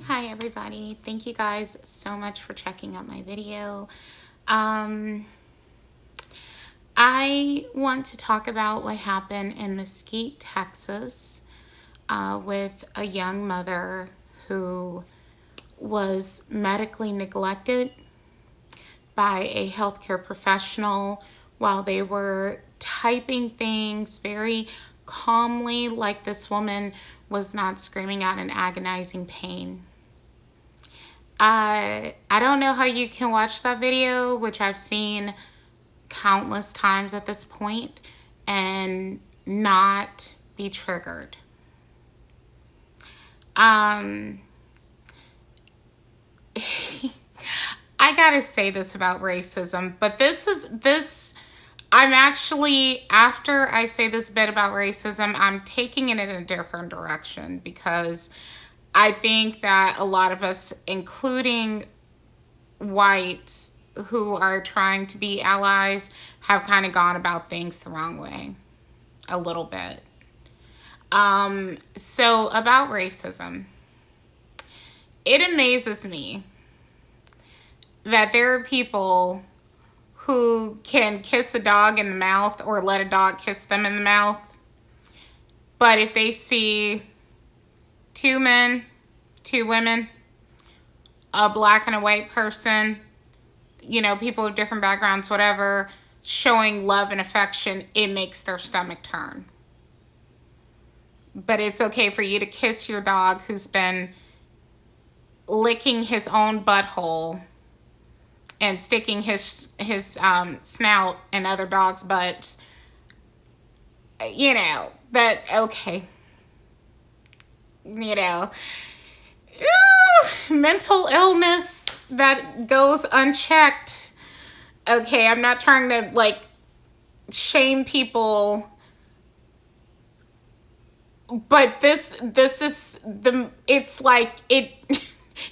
Hi everybody, thank you guys so much for checking out my video. I want to talk about what happened in Mesquite, Texas with a young mother who was medically neglected by a healthcare professional while they were typing things very calmly, like this woman was not screaming out in agonizing pain. I don't know how you can watch that video, which I've seen countless times at this point, and not be triggered. Um, I gotta say this about racism, but I'm actually, after I say this bit about racism, I'm taking it in a different direction because I think that a lot of us, including whites who are trying to be allies, have kind of gone about things the wrong way a little bit. So about racism, it amazes me that there are people who can kiss a dog in the mouth or let a dog kiss them in the mouth, but if they see two men, two women, a black and a white person, people of different backgrounds, whatever, showing love and affection, it makes their stomach turn. But it's okay for you to kiss your dog who's been licking his own butthole and sticking his snout in other dogs' butts. That okay. You know, mental illness that goes unchecked. Okay, I'm not trying to shame people, but this is it's like it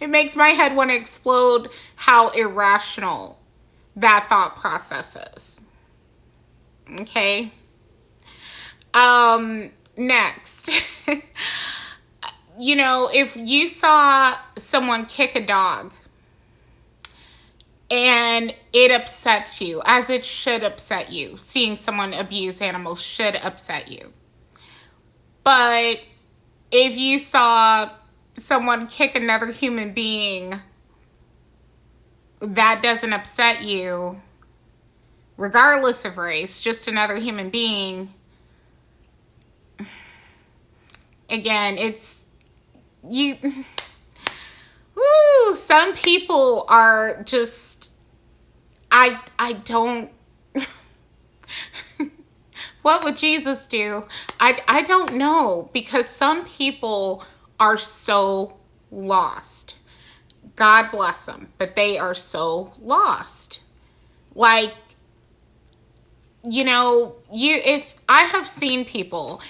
it makes my head want to explode how irrational that thought process is. Okay. Next. If you saw someone kick a dog and it upsets you, as it should upset you, seeing someone abuse animals should upset you. But if you saw someone kick another human being, that doesn't upset you, regardless of race, just another human being. Again, it's you. Woo, some people are just, I don't. What would Jesus do? I don't know, because some people are so lost. God bless them, but they are so lost. Like, if I have seen people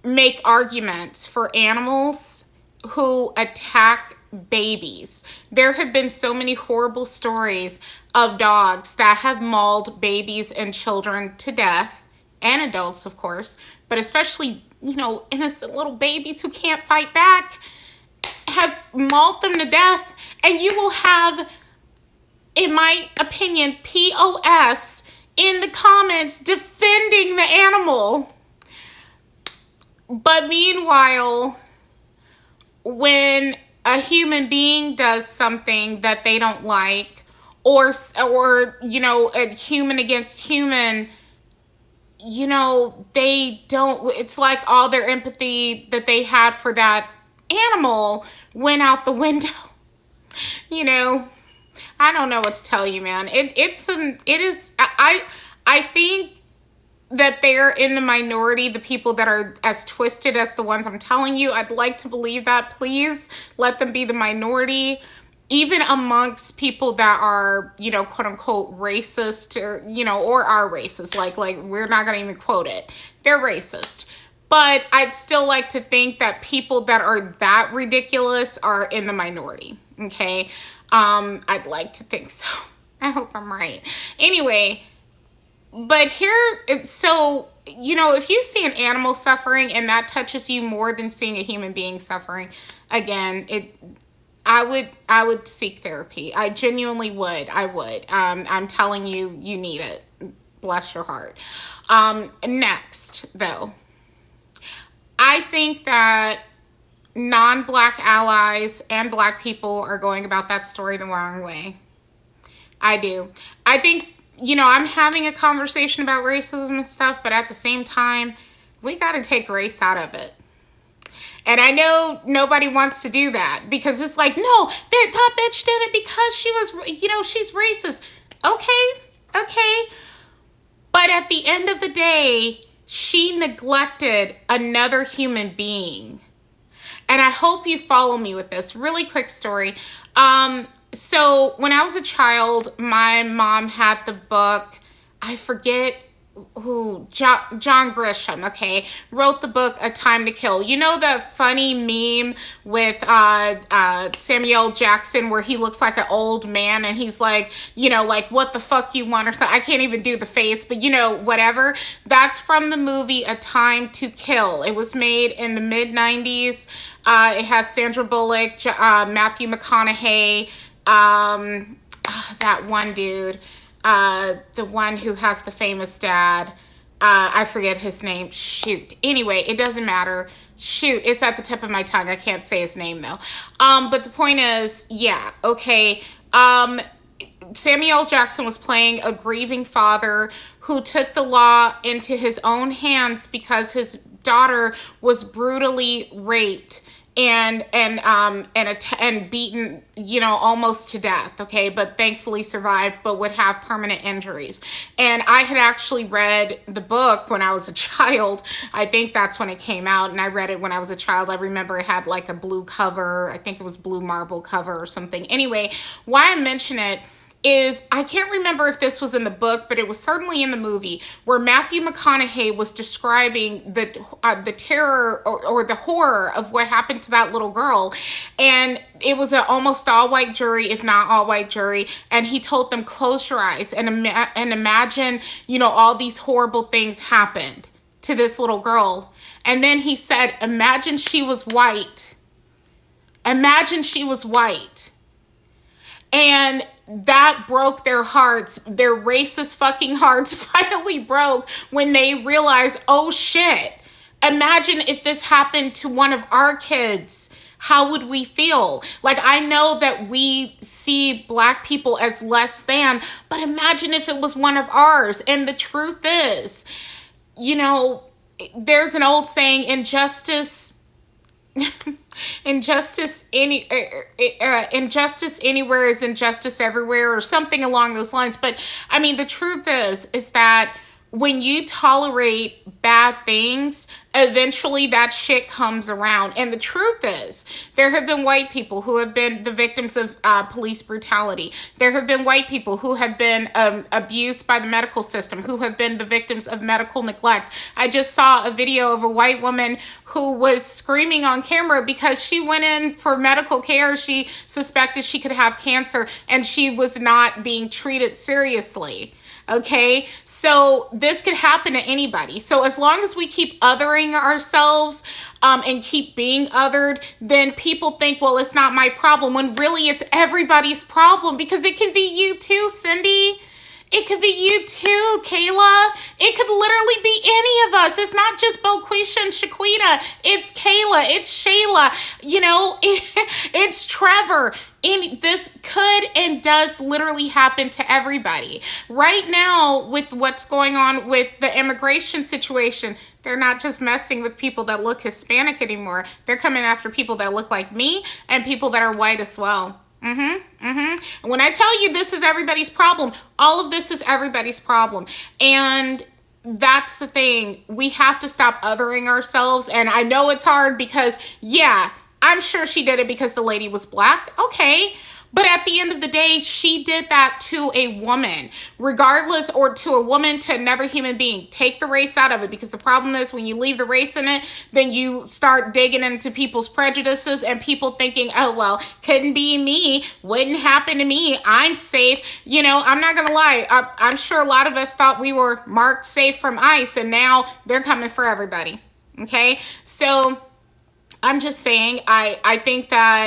make arguments for animals who attack babies. There have been so many horrible stories of dogs that have mauled babies and children to death, and adults, of course, but especially, innocent little babies who can't fight back, have mauled them to death. And you will have, in my opinion, POS in the comments defending the animal. But meanwhile, when a human being does something that they don't like, or a human against human, they don't, it's like all their empathy that they had for that animal went out the window. I don't know what to tell you, man. I think that they're in the minority, the people that are as twisted as the ones I'm telling you. I'd like to believe that. Please let them be the minority, even amongst people that are, quote unquote racist, or are racist. Like we're not going to even quote it. They're racist. But I'd still like to think that people that are that ridiculous are in the minority. Okay. I'd like to think so. I hope I'm right. Anyway, but if you see an animal suffering and that touches you more than seeing a human being suffering, again, I would seek therapy. I genuinely would. I would. I'm telling you, you need it. Bless your heart. Next, though, I think that non-black allies and black people are going about that story the wrong way. I do. I think, I'm having a conversation about racism and stuff, but at the same time, we got to take race out of it. And I know nobody wants to do that because it's like, no, that bitch did it because she was, she's racist. Okay. But at the end of the day, she neglected another human being. And I hope you follow me with this. Really quick story. So when I was a child, my mom had the book, I forget who, John Grisham, okay, wrote the book A Time to Kill. You know the funny meme with Samuel Jackson where he looks like an old man and he's like, like, what the fuck you want or something. I can't even do the face, but whatever. That's from the movie A Time to Kill. It was made in the mid-90s. It has Sandra Bullock, Matthew McConaughey, that one dude. The one who has the famous dad. I forget his name. Shoot. Anyway, it doesn't matter. Shoot, it's at the tip of my tongue. I can't say his name though. But the point is, yeah, okay. Samuel Jackson was playing a grieving father who took the law into his own hands because his daughter was brutally raped and beaten, almost to death, okay, but thankfully survived, but would have permanent injuries. And I had actually read the book when I was a child. I think that's when it came out, and I read it when I was a child. I remember it had like a blue cover. I think it was blue marble cover or something. Anyway, why I mention it is I can't remember if this was in the book, but it was certainly in the movie where Matthew McConaughey was describing the terror or the horror of what happened to that little girl. And it was an almost all-white jury, if not all-white jury. And he told them, close your eyes and imagine, all these horrible things happened to this little girl. And then he said, imagine she was white. Imagine she was white. And that broke their hearts. Their racist fucking hearts finally broke when they realized, oh shit, imagine if this happened to one of our kids. How would we feel? Like, I know that we see black people as less than, but imagine if it was one of ours. And the truth is, there's an old saying, injustice anywhere is injustice everywhere, or something along those lines. But I mean, the truth is that when you tolerate bad things, eventually that shit comes around. And the truth is, there have been white people who have been the victims of police brutality. There have been white people who have been abused by the medical system, who have been the victims of medical neglect. I just saw a video of a white woman who was screaming on camera because she went in for medical care. She suspected she could have cancer and she was not being treated seriously. Okay, so this could happen to anybody. So as long as we keep othering ourselves and keep being othered, then people think, well, it's not my problem, when really it's everybody's problem, because it can be you too, Cindy. It could be you too, Kayla. It could literally be any of us. It's not just Boquisha and Shaquita. It's Kayla. It's Shayla. It's Trevor. And this could and does literally happen to everybody. Right now, with what's going on with the immigration situation, they're not just messing with people that look Hispanic anymore. They're coming after people that look like me and people that are white as well. When I tell you this is everybody's problem, all of this is everybody's problem. And that's the thing. We have to stop othering ourselves. And I know it's hard because, yeah, I'm sure she did it because the lady was black. Okay. But at the end of the day, she did that to a woman, regardless, or to a woman, to another human being. Take the race out of it, because the problem is when you leave the race in it, then you start digging into people's prejudices and people thinking, oh, well, couldn't be me, wouldn't happen to me, I'm safe. I'm not going to lie. I'm sure a lot of us thought we were marked safe from ICE, and now they're coming for everybody. Okay? So I'm just saying, I think that